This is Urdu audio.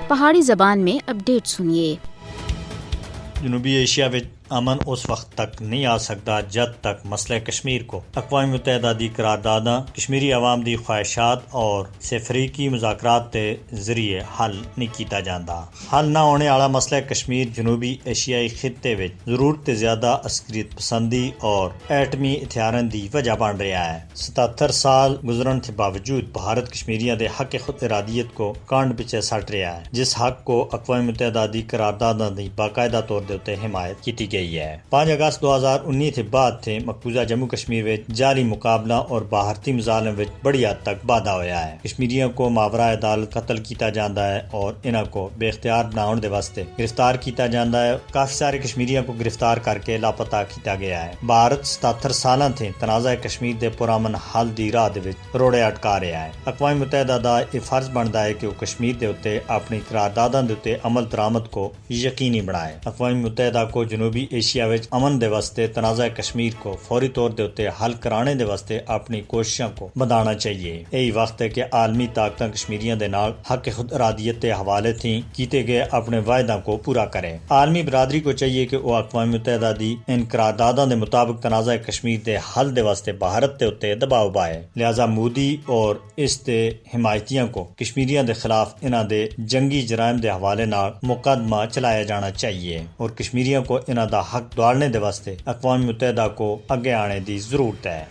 پہاڑی زبان میں اپڈیٹ سنیے۔ جنوبی ایشیا میں امن اس وقت تک نہیں آ سکتا جد تک مسئلہ کشمیر کو اقوام متحدہ دی قرارداداں کشمیری عوام دی خواہشات اور سفریقی مذاکرات کے ذریعے حل نہیں کیتا جاتا۔ حل نہ ہونے والا مسئلہ کشمیر جنوبی ایشیائی خطے میں ضرورت تے زیادہ عسکریت پسندی اور ایٹمی ہتھیاراں دی وجہ بن رہا ہے۔ 77 سال گزرن کے باوجود بھارت کشمیریاں دے حق خود ارادیت کو کانڈ پیچھے سٹ رہا ہے، جس حق کو اقوام متحدہ دی قرارداداں دی باقاعدہ طور دے حمایت کی گئی ہے۔ 5 اگست 2019 کے بعد تھے مقبوضہ جموں کشمیر میں جعلی مقابلہ اور بھارتی مظالم میں بڑی حد تک بادھا ہویا ہے۔ کشمیریوں کو ماورا عدالت قتل کیتا جاتا ہے اور انہاں کو بے اختیار بناؤن دے واسطے گرفتار کیتا جاتا ہے۔ کافی سارے کشمیریوں کو گرفتار کر کے لاپتہ کیتا گیا ہے۔ بھارت 77 سالاں تھے تنازع کشمیر دے پرامن حل دی راہ دے وچ روڑے اٹکا رہا ہے۔ اقوام متحدہ دا یہ فرض بنتا ہے کہ وہ کشمیر دے اتے اپنی قرارداداں دے اتے عمل درآمد کو یقینی بنائے۔ اقوام متحدہ کو جنوبی ایشیا وچ امن دے واسطے تنازع کشمیر کو فوری طور دے اتے حل کرانے دے واسطے اپنی کوششاں کو بڑھانا چاہیے۔ یہی وقت ہے کہ عالمی طاقتاں کشمیریاں دے نال حق خود ارادیت کے حوالے تھی کیتے گئے اپنے وعدوں کو پورا کرے۔ عالمی برادری کو چاہیے کہ وہ اقوام متحدہ دی ان قرارداداں دے مطابق تنازع کشمیر دے حل دے واسطے بھارت دے اتے دباؤ پائے۔ لہذا مودی اور اس دے حمایتیاں کو کشمیریاں دے خلاف انہاں دے جنگی جرائم دے حوالے نال مقدمہ چلایا جانا چاہیے اور کشمیریوں کو انہاں دا حق دوڑنے دے واسطے اقوام متحدہ کو اگے آنے دی ضرورت ہے۔